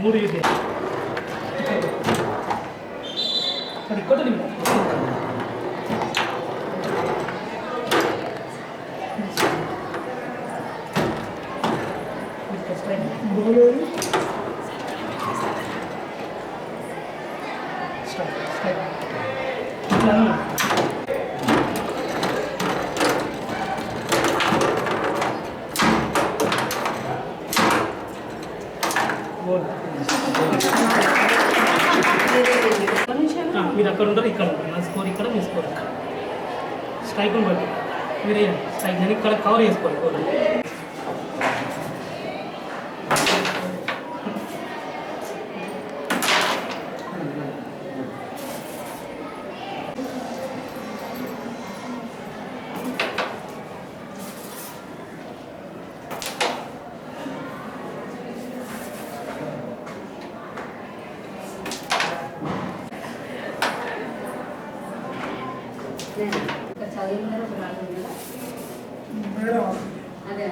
మూడు ఇది అది కొట్టండి మీరు అక్కడ ఉంటారు, ఇక్కడ ఉంటారు. నా స్కోర్ ఇక్కడ, మీ స్కోర్ ఇక్కడ. స్ట్రైక్ బట్టి మీరు వేయండి. స్ట్రైక్ నేను ఇక్కడ కవర్ చేసుకోవాలి కోర్. అదే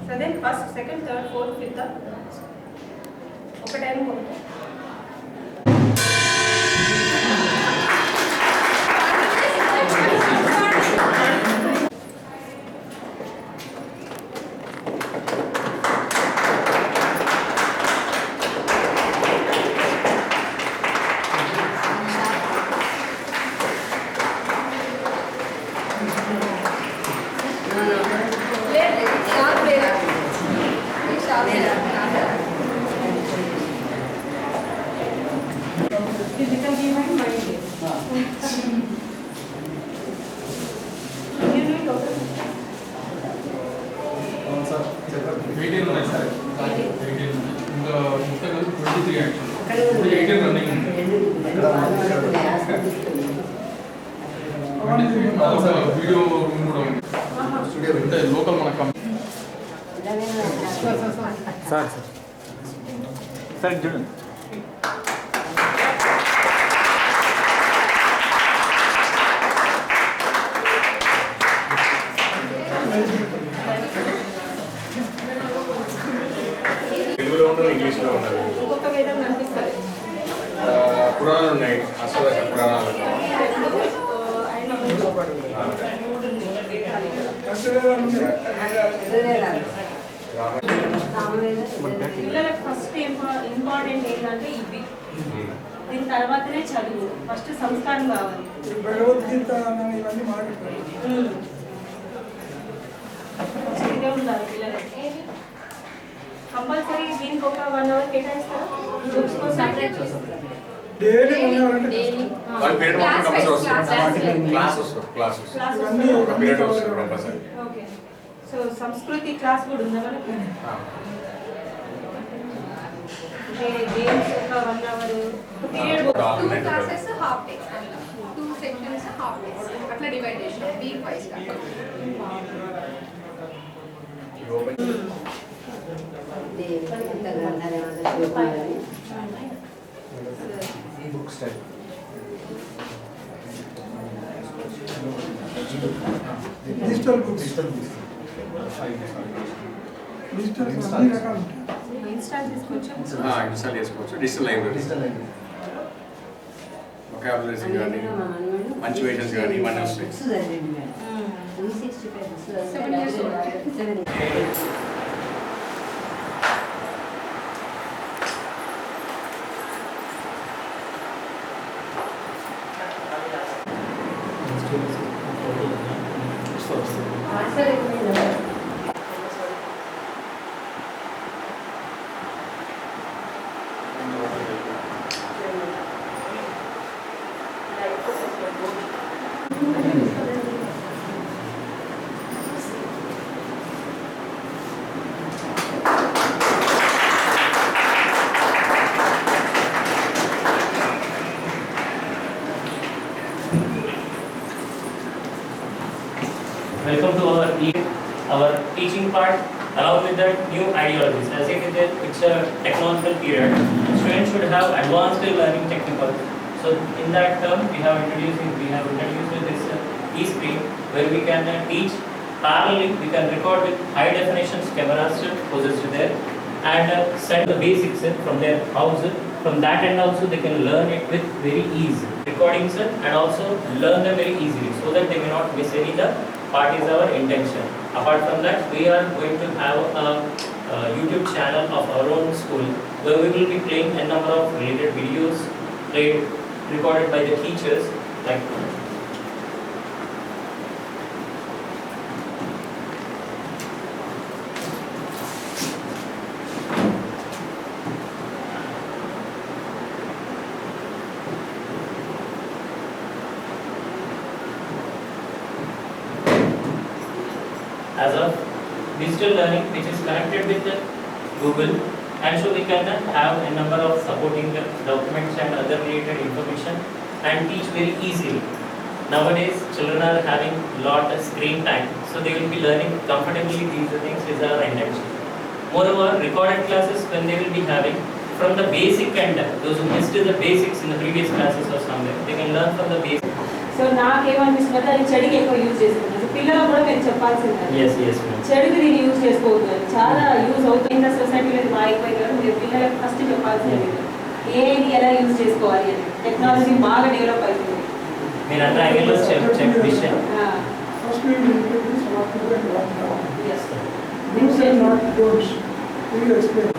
So then first, second, third, fourth, fifth, okay, video room కూడా ఉంది. అంటే లోకల్ మన సార్ సార్ చూడండి. తెలుగులో ఉన్నది, ఇంగ్లీష్లో ఉన్నది. పురాణాలు ఉన్నాయి, అష్టాదశ పురాణాలు. పిల్లలకు ఫస్ట్ ఇంపార్టెంట్ ఏంటంటే ఇవి, దీని తర్వాతనే చదువు. ఫస్ట్ సంస్కారం కావాలి. ఇదే ఉండాలి పిల్లలకి. కంపల్సరీ దీనికి ఒక 1 అవర్ కేటాయిస్తారా? బుక్స్ కోసం సపరేట్ చేస్తారు. సో సంస్కృతి క్లాస్ కూడా ఉందా మనకి? గేమ్స్ ఒక 1 hour period. 2 classes half day, 2 sections half day అట్లా డివైడ్ చేసాం వీక్ వైస్ గా. ఎంత గ్రంథాలు శివకుమారని డిజిటల్ బుక్స్ డిజిటల్ అన్ని రకాలు ఉంటాయి. ఇన్స్టాల్ చేసుకోవచ్చు. ఇన్స్టాల్ చేసుకోవచ్చు. డిజిటల్ లైబ్రరీ వొకాబులరీస్ కానీ మంచి వేషన్స్ కానీ ఇవన్నీ వస్తాయి. బుక్స్ చదివండి madam 365 books 7 years old. 7 Welcome to our teaching part along with the new ideologies. As it is it's a technological period. Students should have advanced learning technical. So in that term we have introduced this e-screen where we can teach parallelly. We can record with high definition cameras possessed there and send the basics from their house. From that end also they can learn it with very ease. Recordings and also learn them very easily so that they may not miss any the part is our intention. Apart from that, we are going to have a YouTube channel of our own school where we will be playing a number of related videos recorded by the teachers like as of digital learning which is connected with the Google, and so we can have a number of supporting documents and other related information and teach very easily. Nowadays children are having lot of screen time, so they will be learning comfortably. These things is our intention. Moreover, recorded classes when they will be having from the basic end, those who missed the basics in the previous classes or somewhere, they can learn from the basics. So నాకేమనిపిస్తుందంటే అది చెడుకి ఎక్కువ use చేసుకుంటాను. పిల్లలకు కూడా నేను చెప్పాల్సింది Yes, yes, ma'am. చెడుకి దీన్ని యూజ్ చేసుకోవద్దు. చాలా యూజ్ అవుతుంది సొసైటీలో ఇది బాగా మీరు పిల్లలకు ఫస్ట్ చెప్పాల్సింది ఏది ఎలా యూజ్ చేసుకోవాలి అని. టెక్నాలజీ బాగా డెవలప్ అవుతుంది. మీరంతా ఐఎల్ఎస్ చెక్ విషయం. First we will introduce what to do and what not. Yes. Do's and not don'ts. We will explain.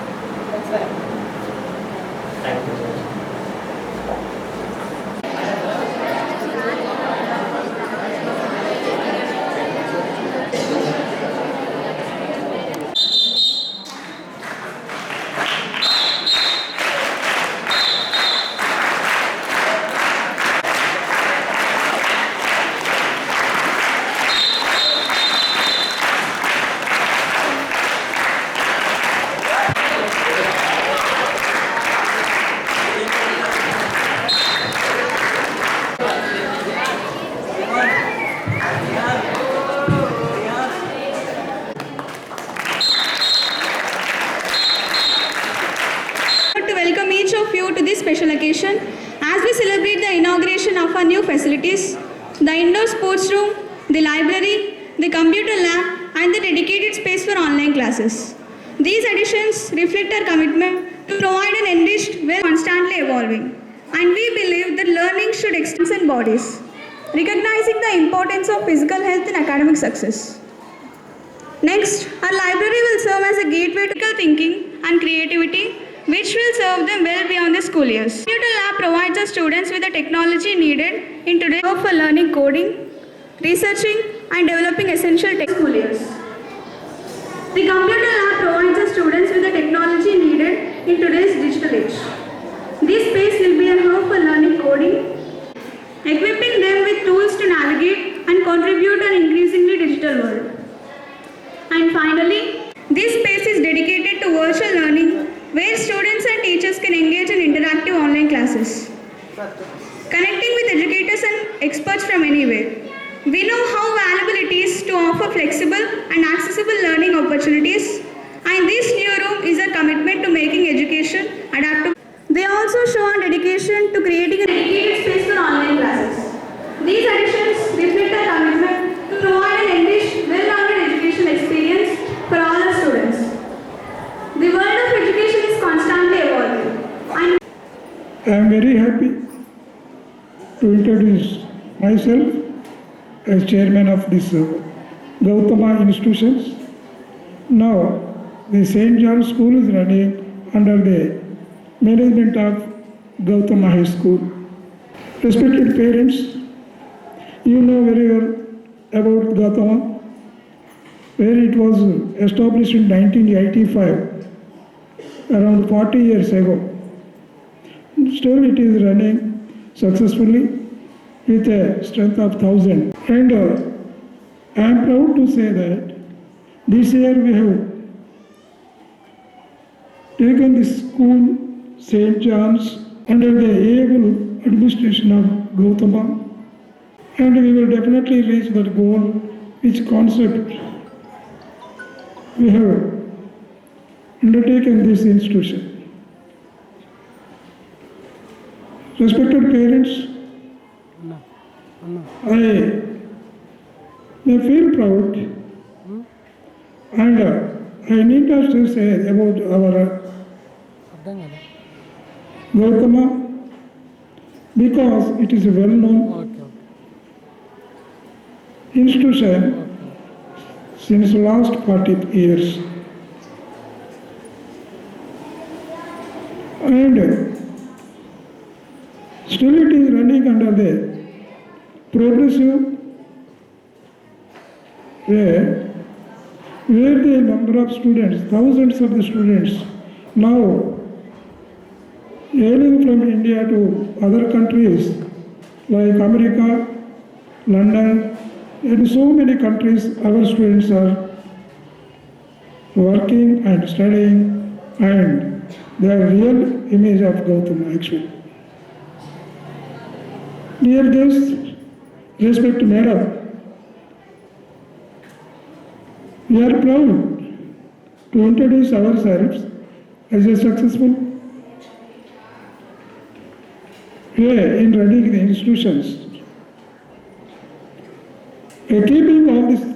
That's right. Thank you. To welcome each of you to this special occasion as we celebrate the inauguration of our new facilities, the indoor sports room, the library, the computer lab and the dedicated space for online classes. These additions reflect our commitment to provide an enriched, constantly evolving, and we believe that learning should extend bodies, recognizing the importance of physical health in academic success. Next, our library will serve as a gateway to critical thinking and creativity, which will serve them well beyond the school years. Computer lab provides the students with the technology needed in today's world for learning coding, researching and developing essential school years. The computer lab provides the students with the technology needed in today's digital age. This space will be a hub for learning coding, equipping them with tools to navigate and contribute to an increasingly digital world. And finally, this space is dedicated to virtual learning, where students and teachers can engage in interactive online classes, connecting with educators and experts from anywhere. We know how valuable it is to offer flexible and accessible learning opportunities, and this new room is a dedication to creating a dedicated space for online classes. These additions reflect our commitment to provide an enriched, well-rounded education experience for all our students. The world of education is constantly evolving. And I am very happy to introduce myself as chairman of this Gautama institutions. Now, the St. John's School is running under the management of Gautama High School. Respected parents, you know very well about Gautama, where it was established in 1985, around 40 years ago. Still it is running successfully with a strength of 1,000. And I am proud to say that this year we have taken this school, St. John's, under the able administration of Gautama, and we will definitely reach that goal, which concept we have undertaken this institution. Respected parents, I may feel proud, and I need to say about our Gautama, because it is a well-known institution since last 40 years. And still it is running under the progressive way, where the number of students, thousands of the students now hailing from India to other countries like America, London, and so many countries our students are working and studying, and they are real image of Gautama actually. Dear guests, respected madam, we are proud to introduce ourselves as a successful way in running the institutions. By keeping all these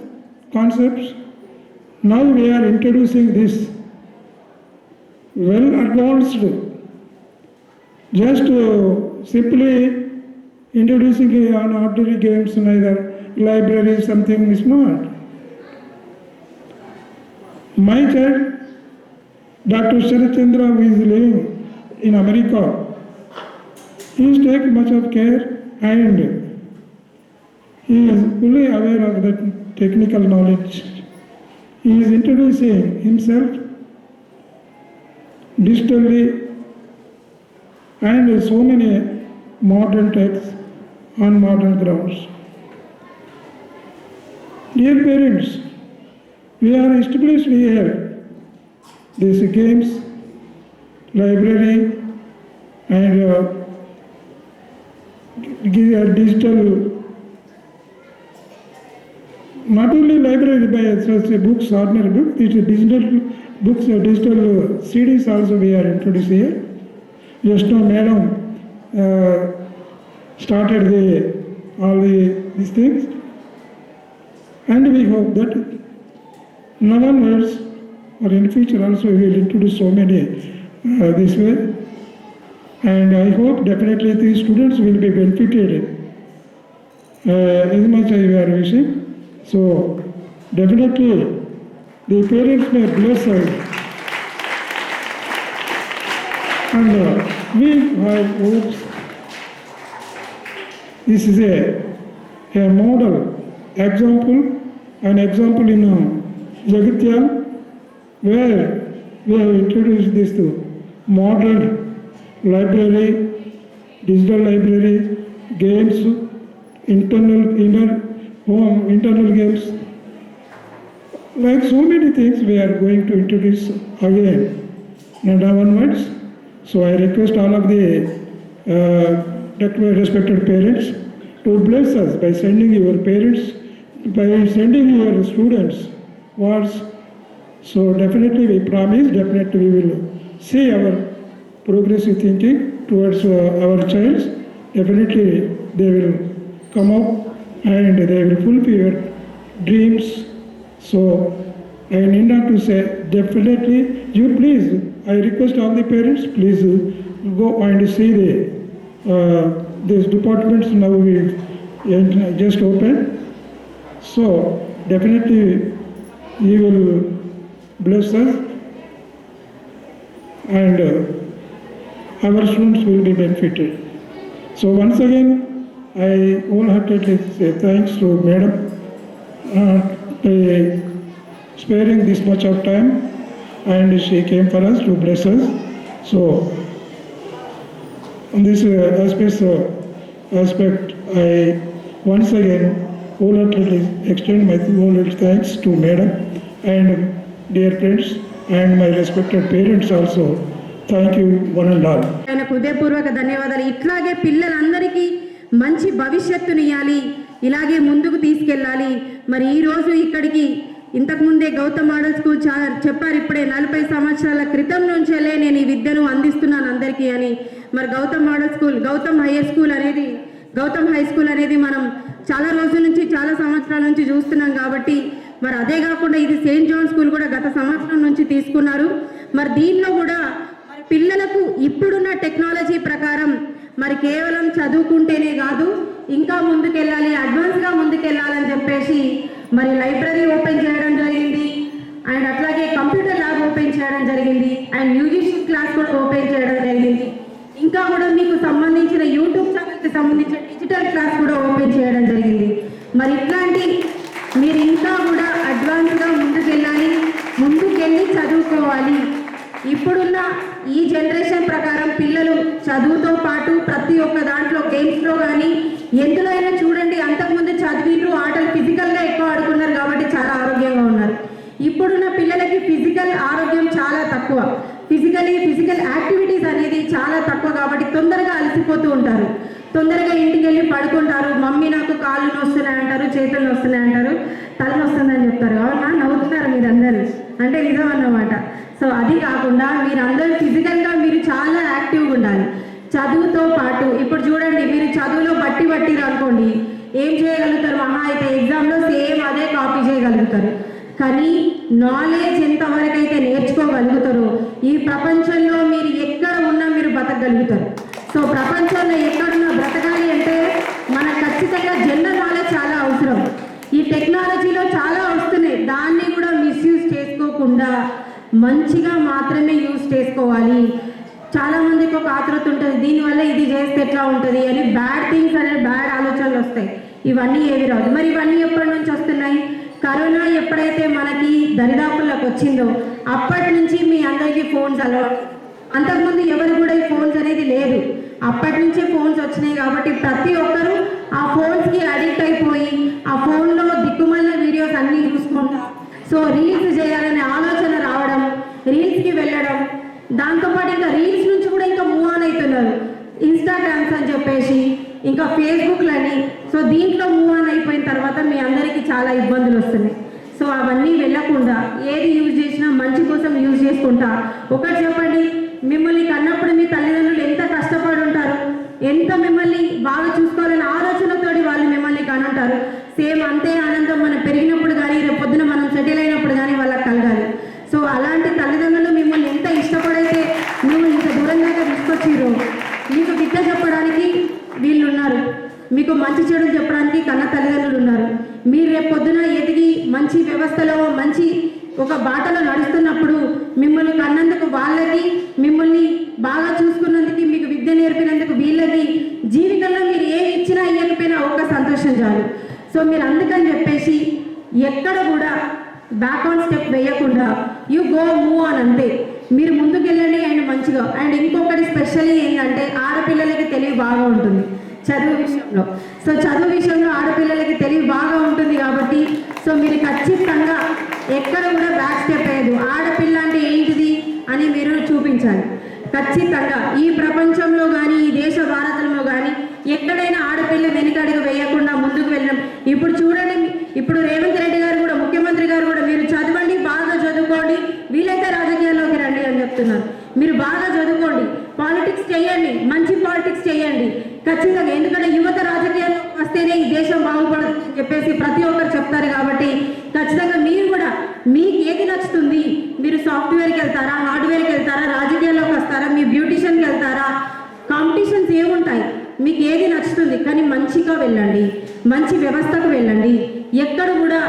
concepts, now we are introducing this well advanced, just simply introducing on ordinary games, neither library, something is not. My child, Dr. Sharat Chandra, who is living in America, he is taking much of care and he is fully aware of the technical knowledge. He is introducing himself digitally and so many modern texts on modern grounds. Dear parents, we are established here these games, library, and digital, not only library by such a books, ordinary book, it is digital books, digital CDs also we are introduced here. Just now madam started all these things, and we hope that now onwards or in future also we will introduce so many this way, and I hope definitely the students will be benefited as much as we are wishing. So definitely the parents may bless us, and we have hopes. This is a model example, an example in Jagatyal, where we have introduced this to modern library, digital library, games, internal games, like so many things we are going to introduce again and onwards. So I request all of the respected parents to bless us by sending your parents, by sending your students words. So definitely we promise, definitely we will see our progressive thinking towards our child, definitely they will come up and they will fulfill your dreams. So I need not to say, definitely, you please, I request all the parents, please go and see these departments now we just opened. So definitely you will bless us and our students will be benefited. So once again, I wholeheartedly say thanks to Madam by sparing this much of time, and she came for us to bless us. So on this aspect, I once again wholeheartedly extend my wholehearted thanks to Madam and dear friends and my respected parents also. Thank you one and all. ఆయన హృదయపూర్వక ధన్యవాదాలు. ఇట్లాగే పిల్లలందరికీ మంచి భవిష్యత్తునియాలి, ఇలాగే ముందుకు తీసుకెళ్ళాలి. మరి ఈరోజు ఇక్కడికి ఇంతకుముందే గౌతమ్ మోడల్ స్కూల్ చాలా చెప్పారు, ఇప్పుడే 40 సంవత్సరాల క్రితం నుంచేలే నేను ఈ విద్యను అందిస్తున్నాను అందరికీ అని. మరి Gautam model school, Gautam high school అనేది మనం చాలా రోజుల నుంచి, చాలా సంవత్సరాల నుంచి చూస్తున్నాం కాబట్టి, మరి అదే కాకుండా ఇది సెయింట్ జాన్ స్కూల్ కూడా గత సంవత్సరం నుంచి తీసుకున్నారు. మరి దీనిలో కూడా మరి పిల్లలకు ఇప్పుడున్న టెక్నాలజీ ప్రకారం మరి కేవలం చదువుకుంటేనే కాదు, ఇంకా ముందుకెళ్ళాలి, అడ్వాన్స్గా ముందుకెళ్ళాలని చెప్పేసి మరి లైబ్రరీ ఓపెన్ చేయడం జరిగింది, అండ్ అట్లాగే కంప్యూటర్ ల్యాబ్ ఓపెన్ చేయడం జరిగింది, అండ్ మ్యూజిషియన్ క్లాస్ కూడా ఓపెన్ చేయడం జరిగింది. ఇంకా కూడా మీకు సంబంధించిన యూట్యూబ్ ఛానల్కి సంబంధించిన డిజిటల్ క్లాస్ కూడా ఓపెన్ చేయడం జరిగింది. మరి ఇట్లాంటి మీరు ఇంకా కూడా అడ్వాన్స్గా ముందుకెళ్ళి చదువుకోవాలి. ఇప్పుడున్న ఈ జనరేషన్ ప్రకారం పిల్లలు చదువుతో పాటు ప్రతి ఒక్క దాంట్లో గేమ్స్లో కానీ ఎందులో అయినా చూడండి, అంతకుముందు చదివిండ్రు, ఆటలు ఫిజికల్గా ఎక్కువ ఆడుకున్నారు కాబట్టి చాలా ఆరోగ్యంగా ఉన్నారు. ఇప్పుడున్న పిల్లలకి ఫిజికల్ ఆరోగ్యం చాలా తక్కువ, ఫిజికల్ యాక్టివిటీస్ అనేది చాలా తక్కువ కాబట్టి తొందరగా అలసిపోతూ ఉంటారు, తొందరగా ఇంటికి వెళ్ళి పడుకుంటారు. మమ్మీ నాకు కాళ్ళు నొస్తున్నాయి అంటారు, చేతులు నొస్తున్నాయి అంటారు, తల నొస్తుందని చెప్తారు. అవునా, నవ్వుతున్నారు మీరందరూ, అంటే నిజం అన్నమాట. సో అది కాకుండా మీరందరూ ఫిజికల్గా మీరు చాలా యాక్టివ్గా ఉండాలి చదువుతో పాటు. ఇప్పుడు చూడండి, మీరు చదువులో బట్టిరు అనుకోండి, ఏం చేయగలుగుతారు? మహా అయితే ఎగ్జామ్లో సేమ్ అదే కాపీ చేయగలుగుతారు. కానీ నాలెడ్జ్ ఎంతవరకు అయితే నేర్చుకోగలుగుతారో ఈ ప్రపంచంలో మీరు ఎక్కడ ఉన్నా మీరు బతకగలుగుతారు. సో ప్రపంచంలో ఎక్కడున్నా బ్రతకాలి అంటే మనకు ఖచ్చితంగా జనరల్ నాలెడ్జ్ చాలా అవసరం. ఈ టెక్నాలజీలో చాలా వస్తున్నాయి, దాన్ని కూడా మిస్యూజ్ చేసుకోకుండా మంచిగా మాత్రమే యూజ్ చేసుకోవాలి. చాలామందికి ఒక ఆతృత ఉంటుంది, దీనివల్ల ఇది చేస్తే ఎట్లా ఉంటుంది అని, బ్యాడ్ థింగ్స్ అనే బ్యాడ్ ఆలోచనలు వస్తాయి. ఇవన్నీ ఏవి రాదు. మరి ఇవన్నీ ఎప్పటి నుంచి వస్తున్నాయి? కరోనా ఎప్పుడైతే మనకి దరిదాపుల్లోకి వచ్చిందో అప్పటి నుంచి మీ అందరికీ ఫోన్స్ అలవాటు. అంతకుముందు ఎవరు కూడా ఈ ఫోన్స్ అనేది లేదు, అప్పటి నుంచే ఫోన్స్ వచ్చినాయి కాబట్టి ప్రతి ఒక్కరూ ఆ ఫోన్స్కి అడిక్ట్ అయిపోయి ఆ ఫోన్లో దిక్కుమాలిన వీడియోస్ అన్నీ చూసుకుంటా, సో రీల్స్ చేయాలనే ఆలోచన రావడం, రీల్స్కి వెళ్ళడం, దాంతోపాటు ఇంకా రీల్స్ నుంచి కూడా ఇంకా మూవ్ ఆన్ అవుతున్నారు. ఇన్స్టాగ్రామ్స్ అని చెప్పేసి, ఇంకా ఫేస్బుక్లని. సో దీంట్లో మూవ్ ఆన్ అయిపోయిన తర్వాత మీ అందరికీ చాలా ఇబ్బందులు వస్తున్నాయి. సో అవన్నీ వెళ్ళకుండా ఏది యూజ్ చేసినా మంచి కోసం యూజ్ చేసుకుంటా. ఒకటి చెప్పండి, మిమ్మల్ని కన్నప్పుడు మీ తల్లిదండ్రులు ఎంత కష్టపడి ఉంటారు, ఎంత మిమ్మల్ని బాగా చూసుకోవాలనే ఆలోచనతోటి వాళ్ళు మిమ్మల్ని కనుంటారు. సేమ్ అంతే ఆనందం మనం పెరిగినప్పుడు కానీ రేపు పొద్దున మనం సెటిల్ అయినప్పుడు కానీ వాళ్ళకి కలగాలి. సో అలాంటి తల్లిదండ్రులు మిమ్మల్ని ఎంత ఇష్టపడైతే నువ్వు ఇంత దూరం దాకా తీసుకొచ్చిరో, మీకు విద్య చెప్పడానికి వీళ్ళు ఉన్నారు, మీకు మంచి చెడులు చెప్పడానికి కన్న తల్లిదండ్రులు ఉన్నారు. మీరు రేపు పొద్దున ఎదిగి మంచి వ్యవస్థలో మంచి ఒక బాటలో నడుస్తున్నప్పుడు మిమ్మల్ని కన్నందుకు వాళ్ళకి, మిమ్మల్ని బాగా చూసుకున్నందుకు, మీకు విద్య నేర్పినందుకు వీళ్ళకి, జీవితంలో మీరు ఏమి ఇచ్చినా ఇవ్వకపోయినా ఒక్క సంతోషం చాలు. సో మీరు అందుకని చెప్పేసి ఎక్కడ కూడా బ్యాక్ ఆన్ స్టెప్ వేయకుండా యూ గో మూవ్ ఆన్, అంతే. మీరు ముందుకు వెళ్ళండి అండ్ మంచిగా. అండ్ ఇంకొకటి స్పెషల్లీ ఏంటంటే ఆడపిల్లలకి తెలివి బాగా ఉంటుంది చదువు విషయంలో. సో చదువు విషయంలో ఆడపిల్లలకి తెలివి బాగా ఉంటుంది కాబట్టి సో మీరు ఖచ్చితంగా ఎక్కడ కూడా బ్యాక్ స్టెప్ వేయదు. ఆడపిల్ల అంటే ఏంటిది అని మీరు చూపించాలి ఖచ్చితంగా. ఈ ప్రపంచంలో కానీ ఈ దేశ భారతంలో కానీ ఎక్కడైనా ఆడపిల్ల వెనుకడుగు వేయకుండా ముందుకు వెళ్ళడం. ఇప్పుడు చూడండి, ఇప్పుడు రేవంత్ రెడ్డి గారు కూడా, ముఖ్యమంత్రి గారు కూడా, మీరు చదవండి, బాగా చదువుకోండి, వీలైతే రాజకీయాల్లోకి రండి అని చెప్తున్నారు. మీరు బాగా చదువుకోండి, పాలిటిక్స్ చేయండి, మంచి పాలిటిక్స్ చేయండి ఖచ్చితంగా. ఎందుకంటే యువత రాజకీయాల్లో వస్తేనే ఈ దేశం బాగుపడుతుంది అని చెప్పేసి ప్రతి ఒక్కరు చెప్తారు. కాబట్టి ఖచ్చితంగా మీరు కూడా మీకు ఏది నచ్చుతుంది, మీరు సాఫ్ట్వేర్కి వెళ్తారా, హార్డ్వేర్కి వెళ్తారా, రాజకీయాల్లోకి వస్తారా, మీ బ్యూటిషియన్కి వెళ్తారా, కాంపిటీషన్స్ ఏముంటాయి, మీకు ఏది నచ్చుతుంది. కానీ మంచిగా వెళ్ళండి, మంచి వ్యవస్థకు వెళ్ళండి. ఎక్కడ కూడా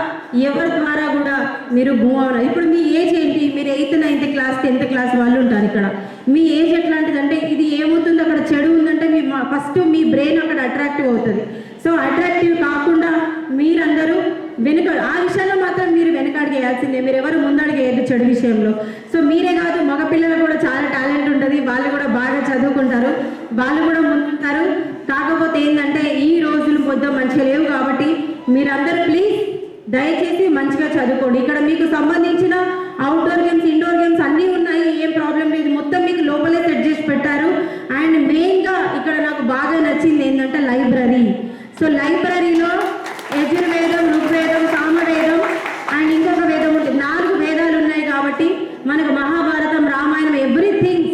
ఎవరి ద్వారా కూడా మీరు మూవ్ అవ్వాలి. ఇప్పుడు మీ ఏజ్ ఏంటి, మీరు 8th 9th class 10th class వాళ్ళు ఉంటారు ఇక్కడ. మీ ఏజ్ ఎట్లాంటిదంటే ఇది ఏమవుతుంది, అక్కడ చెడు ఉందంటే మీ ఫస్ట్ మీ బ్రెయిన్ అక్కడ అట్రాక్టివ్ అవుతుంది. సో అట్రాక్టివ్ కాకుండా మీరందరూ ఆ విషయంలో మాత్రం మీరు వెనకడుగు వేయాల్సిందే. మీరు ఎవరు ముందడుగు వేయద్దు చెడు విషయంలో. సో మీరే కాదు, మగపిల్లలు కూడా చాలా టాలెంట్ ఉంటుంది, వాళ్ళు కూడా బాగా చదువుకుంటారు, వాళ్ళు కూడా ముందుంటారు. కాకపోతే ఏంటంటే ఈ రోజులు పొద్దున మంచిగా లేవు. కాబట్టి మీరందరూ ప్లీజ్ దయచేసి మంచిగా చదువుకోండి. ఇక్కడ మీకు సంబంధించిన అవుట్డోర్ గేమ్స్, ఇండోర్ గేమ్స్ అన్నీ ఉన్నాయి, ఏం ప్రాబ్లం లేదు. మొత్తం మీకు లోపలే సెట్ చేసి పెట్టారు. అండ్ మెయిన్గా ఇక్కడ నాకు బాగా నచ్చింది ఏంటంటే లైబ్రరీ. సో లైబ్రరీలో యజుర్వేదం, ఋగ్వేదం, సామవేదం అండ్ ఇంకొక వేదం ఉంటుంది. 4 వేదాలు ఉన్నాయి. కాబట్టి మనకు మహాభారతం, రామాయణం, ఎవ్రీథింగ్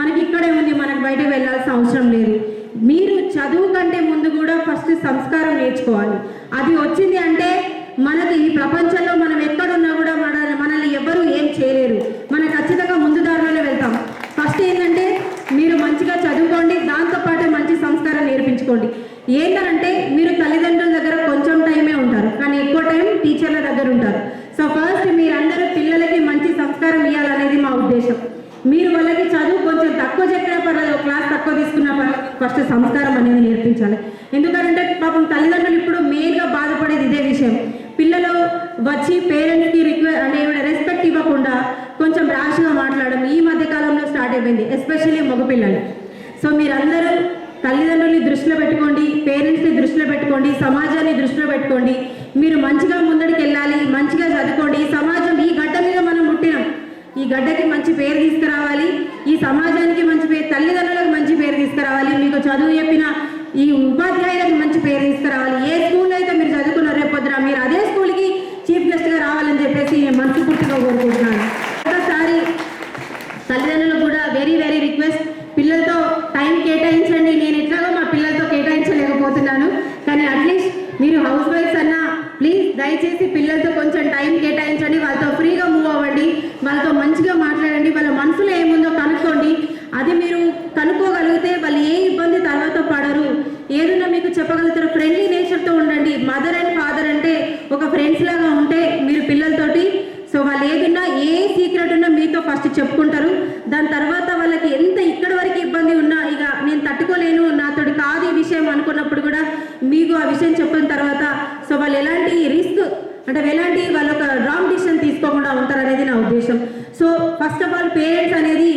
మనకి ఇక్కడే ఉంది, మనకు బయటకు వెళ్ళాల్సిన అవసరం లేదు. మీరు చదువు కంటే ముందు కూడా ఫస్ట్ సంస్కారం నేర్చుకోవాలి. అది వచ్చింది అంటే మనకి ఈ ప్రపంచంలో మనం ఎక్కడున్నా కూడా మనల్ని ఎవరు ఏం చేయలేరు. మనం ఖచ్చితంగా ముందు దారిలోనే వెళ్తాం. ఫస్ట్ ఏంటంటే మీరు మంచిగా చదువుకోండి, దాంతోపాటు మంచి సంస్కారం నేర్పించుకోండి. ఏంటంటే మీరు తల్లిదండ్రుల దగ్గర కొంచెం టైమే ఉంటారు, కానీ ఎక్కువ టైం టీచర్ల దగ్గర ఉంటారు. సో ఫస్ట్ మీరందరూ పిల్లలకి మంచి సంస్కారం ఇవ్వాలనేది మా ఉద్దేశం. మీరు వాళ్ళకి చదువు కొంచెం తక్కువ చెప్పినా పర్లేదు, క్లాస్ తక్కువ తీసుకున్నా పర్లేదు, ఫస్ట్ సంస్కారం అనేది నేర్పించాలి. ఎందుకంటే పాపం తల్లిదండ్రులు ఇప్పుడు మెయిన్గా బాధపడేది ఇదే విషయం. పిల్లలు వచ్చి పేరెంట్స్కి రెస్పెక్ట్ ఇవ్వకుండా కొంచెం ర్యాష్గా మాట్లాడడం ఈ మధ్య కాలంలో స్టార్ట్ అయిపోయింది, ఎస్పెషల్లీ మగపిల్లలు. సో మీరందరూ తల్లిదండ్రుల్ని దృష్టిలో పెట్టుకోండి, పేరెంట్స్ని దృష్టిలో పెట్టుకోండి, సమాజాన్ని దృష్టిలో పెట్టుకోండి. మీరు మంచిగా ముందడికి వెళ్ళాలి, మంచిగా చదువుకోండి. ఈ సమాజం ఈ గడ్డ మీద మనం పుట్టినాం, ఈ గడ్డకి మంచి పేరు తీసుకురావాలి, ఈ సమాజానికి మంచి పేరు, తల్లిదండ్రులకు మంచి పేరు తీసుకురావాలి, మీకు చదువు చెప్పిన ఈ ఉపాధ్యాయులకు మంచి పేరు తీసుకురావాలి. ఏ స్కూల్లో అయితే మీరు చదువుకున్నారు రేపొద్దున మీరు అదే స్కూల్కి చీఫ్ గెస్ట్గా రావాలని చెప్పేసి నేను మనస్ఫూర్తిగా కోరుకుంటున్నాను. ఒకసారి తల్లిదండ్రులకు కూడా వెరీ వెరీ రిక్వెస్ట్, పిల్లలతో టైం కేటాయించండి. నేను ఎట్లాగో మా పిల్లలతో కేటాయించలేకపోతున్నాను, కానీ అట్లీస్ట్ మీరు హౌస్ వైఫ్స్ అన్నా ప్లీజ్ దయచేసి పిల్లలతో కొంచెం టైం కేటాయించండి, వాళ్ళతో ఫ్రీగా మూవ్ అవ్వండి, వాళ్ళతో మంచిగా మాట్లాడండి, వాళ్ళ మనసులో ఏముందో కనుక్కోండి. అది మీరు కనుక్కోగలిగితే వాళ్ళు ఏ ఇబ్బంది తర్వాత పడరు, ఏదన్నా మీకు చెప్పగలుగుతారు. ఫ్రెండ్లీ నేచర్తో ఉండండి. మదర్ అండ్ ఫాదర్ అంటే ఒక ఫ్రెండ్స్ లాగా ఉంటే మీరు పిల్లలతోటి సో వాళ్ళు ఏదున్నా ఏ సీక్రెట్ ఉన్నా మీతో ఫస్ట్ చెప్పుకుంటారు. దాని తర్వాత వాళ్ళకి ఎంత ఇక్కడి వరకు ఇబ్బంది ఉన్నా ఇక నేను తట్టుకోలేను, నాతోటి కాదు ఈ విషయం అనుకున్నప్పుడు కూడా మీకు ఆ విషయం చెప్పిన తర్వాత సో వాళ్ళు ఎలాంటి రిస్క్ అంటే ఎలాంటి వాళ్ళు ఒక రాంగ్ డిసిషన్ తీసుకోకుండా ఉంటారనేది నా ఉద్దేశం. So first of all parents అనేది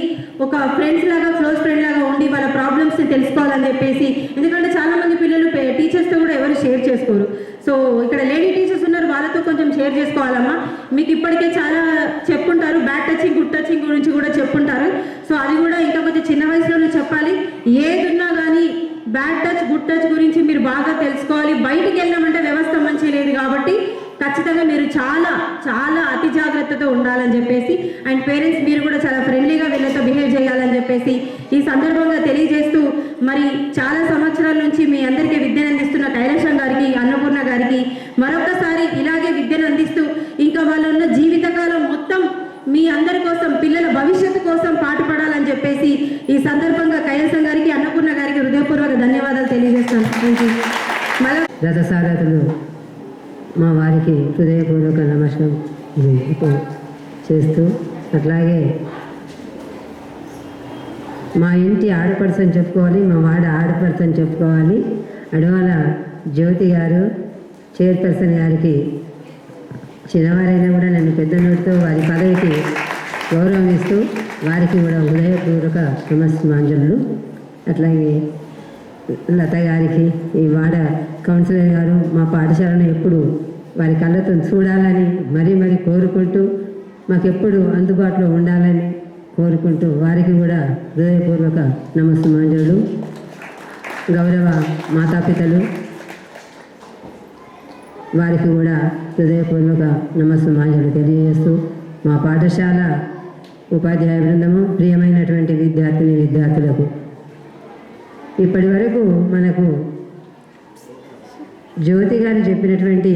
ఒక ఫ్రెండ్స్ లాగా, క్లోజ్ ఫ్రెండ్ లాగా ఉండి వాళ్ళ ప్రాబ్లమ్స్ని తెలుసుకోవాలని చెప్పేసి, ఎందుకంటే చాలామంది పిల్లలు టీచర్స్తో కూడా ఎవరు షేర్ చేసుకోరు. సో ఇక్కడ లేడీ టీచర్స్ ఉన్నారు, వాళ్ళతో కొంచెం షేర్ చేసుకోవాలమ్మా. మీకు ఇప్పటికే చాలా చెప్పుంటారు, బ్యాడ్ టచింగ్, గుడ్ టచింగ్ గురించి కూడా చెప్పుంటారు. సో అది కూడా ఇంకా కొంచెం చిన్న వయసులోనే చెప్పాలి. ఏదున్నా కానీ బ్యాడ్ టచ్, గుడ్ టచ్ గురించి మీరు బాగా తెలుసుకోవాలి. బయటికి వెళ్ళామంటే వ్యవస్థ మంచి లేదు కాబట్టి ఖచ్చితంగా మీరు చాలా చాలా అతి జాగ్రత్తతో ఉండాలని చెప్పేసి, అండ్ పేరెంట్స్ మీరు కూడా చాలా ఫ్రెండ్లీగా వీళ్ళతో బిహేవ్ చేయాలని చెప్పేసి ఈ సందర్భంగా తెలియజేస్తూ, మరి చాలా సంవత్సరాల నుంచి మీ అందరికీ విద్యను అందిస్తున్న కైలాసం గారికి, అన్నపూర్ణ గారికి మరొకసారి ఇలాగే విద్యను అందిస్తూ ఇంకా వాళ్ళు ఉన్న జీవితకాలం మొత్తం మీ అందరి కోసం, పిల్లల భవిష్యత్తు కోసం పాటుపడాలని చెప్పేసి ఈ సందర్భంగా కైలాసం గారికి, అన్నపూర్ణ గారికి హృదయపూర్వక ధన్యవాదాలు తెలియజేస్తాను. Thank you. రథసారథులు మా వారికి హృదయపూర్వక నమస్కారం చేస్తూ, అట్లాగే మా ఇంటి ఆడపడుచని చెప్పుకోవాలి, మా వాడ ఆడపడుచని చెప్పుకోవాలి. అడవాల జ్యోతి గారు చైర్పర్సన్ గారికి, చిన్నవారైనా కూడా నన్ను పెద్ద నోటితో వారి పదవికి గౌరవం ఇస్తూ వారికి కూడా హృదయపూర్వక నమస్మాంజలు. అట్లాగే లత గారికి, ఈ వాడ కౌన్సిలర్ గారు మా పాఠశాలను ఎప్పుడు వారి కళ్ళతో చూడాలని మరీ మరీ కోరుకుంటూ, మాకెప్పుడు అందుబాటులో ఉండాలని కోరుకుంటూ వారికి కూడా హృదయపూర్వక నమస్మాంజలు. గౌరవ మాతాపితలు వారికి కూడా హృదయపూర్వక నమస్మాంజలు తెలియజేస్తూ, మా పాఠశాల ఉపాధ్యాయ బృందము, ప్రియమైనటువంటి విద్యార్థులకు ఇప్పటి వరకు మనకు జ్యోతి గారు చెప్పినటువంటి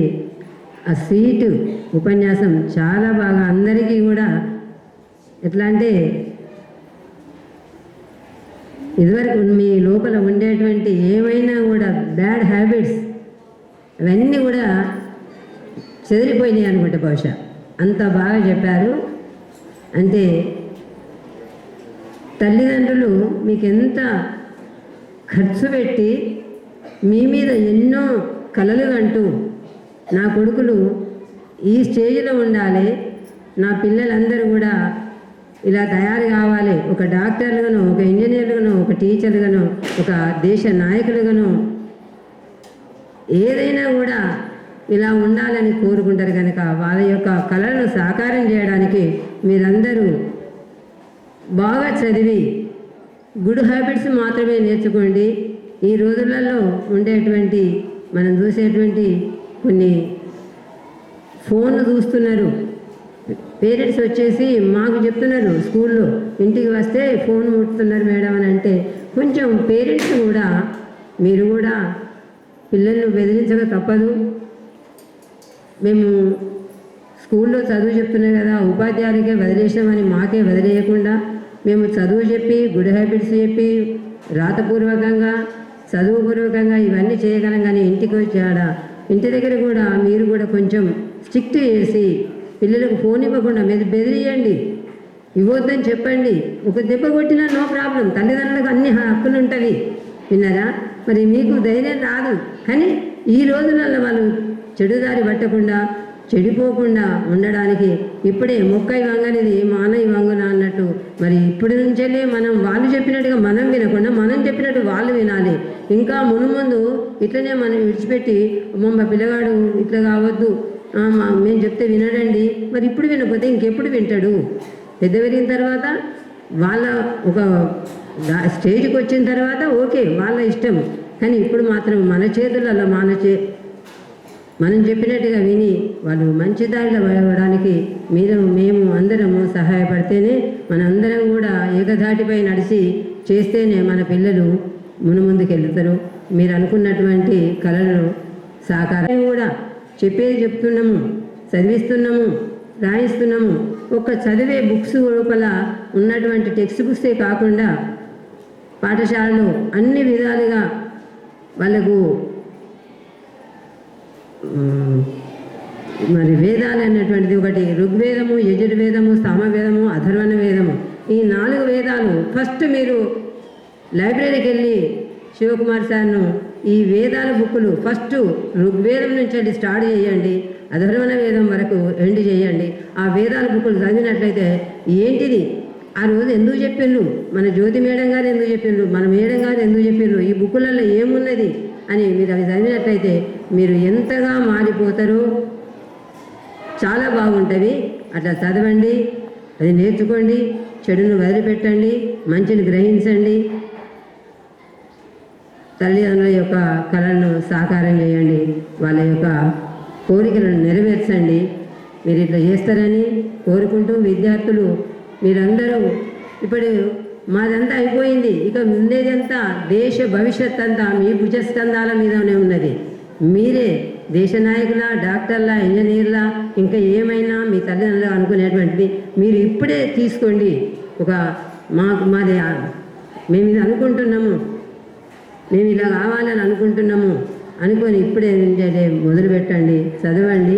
ఆ సీటు ఉపన్యాసం చాలా బాగా అందరికీ కూడా ఎట్లా అంటే ఇదివరకు మీ లోపల ఉండేటువంటి ఏమైనా కూడా బ్యాడ్ హ్యాబిట్స్ అవన్నీ కూడా చెదిరిపోయినాయి అనుకుంటే బహుశా అంత బాగా చెప్పారు. అంటే తల్లిదండ్రులు మీకు ఎంత ఖర్చు పెట్టి మీ మీద ఎన్నో కలలు కంటూ నా కొడుకులు ఈ స్టేజ్లో ఉండాలి, నా పిల్లలందరూ కూడా ఇలా తయారు కావాలి, ఒక డాక్టర్లుగాను, ఒక ఇంజనీర్లుగాను, ఒక టీచర్లుగాను, ఒక దేశ నాయకులుగాను ఏదైనా కూడా ఇలా ఉండాలని కోరుకుంటారు కనుక వాళ్ళ యొక్క కళలను సాకారం చేయడానికి మీరందరూ బాగా చదివి గుడ్ హ్యాబిట్స్ మాత్రమే నేర్చుకోండి. ఈ రోజులలో ఉండేటువంటి మనం చూసేటువంటి కొన్ని ఫోన్లు చూస్తున్నారు. పేరెంట్స్ వచ్చేసి మాకు చెప్తున్నారు స్కూల్లో, ఇంటికి వస్తే ఫోన్ ముట్టుతున్నారు మేడం అని అంటే కొంచెం పేరెంట్స్ కూడా మీరు కూడా పిల్లలను బెదిరించక తప్పదు. మేము స్కూల్లో చదువు చెప్తున్నాం కదా, ఉపాధ్యాయులకే వదిలేసామని మాకే వదిలేయకుండా మేము చదువు చెప్పి గుడ్ హ్యాబిట్స్ చెప్పి రాతపూర్వకంగా చదువుపూర్వకంగా ఇవన్నీ చేయగలం. కానీ ఇంటికి వచ్చాడ ఇంటి దగ్గర కూడా మీరు కూడా కొంచెం స్ట్రిక్ట్ చేసి పిల్లలకు ఫోన్ ఇవ్వకుండా మీరు బెదిరియండి, ఇవ్వద్దని చెప్పండి. ఒక దెబ్బ కొట్టినా నో ప్రాబ్లం, తల్లిదండ్రులకు అన్ని హక్కులు ఉంటుంది. విన్నారా? మరి మీకు ధైర్యం రాదు, కానీ ఈ రోజులలో వాళ్ళు చెడుదారి పట్టకుండా చెడిపోకుండా ఉండడానికి ఇప్పుడే మొక్కై వంగనిది మానై వంగున అన్నట్టు మరి ఇప్పటి నుంచెల్లే మనం వాళ్ళు చెప్పినట్టుగా మనం వినకుండా మనం చెప్పినట్టు వాళ్ళు వినాలి. ఇంకా మునుముందు ఇట్లనే మనం విడిచిపెట్టి మా పిల్లగాడు ఇట్లా కావద్దు మేము చెప్తే వినడండి, మరి ఇప్పుడు వినకపోతే ఇంకెప్పుడు వింటాడు? పెద్ద పెరిగిన తర్వాత వాళ్ళ ఒక స్టేజ్కి వచ్చిన తర్వాత ఓకే వాళ్ళ ఇష్టం, కానీ ఇప్పుడు మాత్రం మన చేతులలో మనం చెప్పినట్టుగా విని వాళ్ళు మంచి దారిలో పడడానికి మేము అందరము సహాయపడితేనే మనందరం కూడా ఏకధాటిపై నడిచి చేస్తేనే మన పిల్లలు ముందుకు వెళ్తారు. మీరు అనుకున్నటువంటి కళలను సాకారం కూడా చెప్పేది చెప్తున్నాము, చదివిస్తున్నాము, రాయిస్తున్నాము. ఒక చదివే బుక్స్ లోపల ఉన్నటువంటి టెక్స్ట్ బుక్సే కాకుండా పాఠశాలలో అన్ని విధాలుగా వాళ్ళకు మరి వేదాలు అన్నటువంటిది ఒకటి ఋగ్వేదము, యజుర్వేదము, సామవేదము, అథర్వణ వేదము, ఈ 4 వేదాలు ఫస్ట్ మీరు లైబ్రరీకి వెళ్ళి శివకుమార్ సార్ను ఈ వేదాల బుక్కులు ఫస్ట్ ఋగ్వేదం నుంచి వెళ్ళి స్టార్ట్ చేయండి, అథర్వణ వేదం వరకు ఎండ్ చేయండి. ఆ వేదాల బుక్కులు చదివినట్లయితే ఏంటిది ఆ రోజు ఎందుకు చెప్పిండ్రు, మన జ్యోతి మేడం గారు ఎందుకు చెప్పిండ్రు, మన మేడం గారు ఎందుకు చెప్పిండ్రు, ఈ బుక్కులలో ఏమున్నది అని మీరు అవి చదివినట్లయితే మీరు ఎంతగా మారిపోతారో చాలా బాగుంటుంది. అట్లా చదవండి, అది నేర్చుకోండి, చెడును వదిలిపెట్టండి, మంచిని గ్రహించండి, తల్లిదండ్రుల యొక్క కళలను సాకారం చేయండి, వాళ్ళ యొక్క కోరికలను నెరవేర్చండి. మీరు ఇట్లా చేస్తారని కోరుకుంటూ విద్యార్థులు మీరందరూ ఇప్పుడు మాదంతా అయిపోయింది, ఇక ఉండేదంతా దేశ భవిష్యత్ అంతా మీ భుజస్కంధాల మీదనే ఉన్నది. మీరే దేశ నాయకుల, డాక్టర్ల, ఇంజనీర్ల, ఇంకా ఏమైనా మీ తల్లిదండ్రులు అనుకునేటువంటిది మీరు ఇప్పుడే తీసుకోండి. మాది మేము ఇది అనుకుంటున్నాము, మేము ఇలా కావాలని అనుకుంటున్నాము అనుకొని ఇప్పుడే మొదలు పెట్టండి, చదవండి,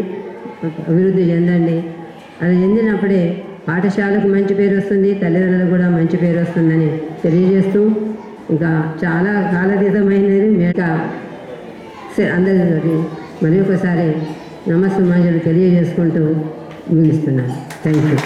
అభివృద్ధి చెందండి. అది చెందినప్పుడే పాఠశాలకు మంచి పేరు వస్తుంది, తల్లిదండ్రులకు కూడా మంచి పేరు వస్తుందని తెలియజేస్తూ ఇంకా చాలా కాలతీతమైనది అందరి మరి ఒకసారి నమస్సుమాంజలు తెలియజేసుకుంటూ ముగిస్తున్నాను. Thank you.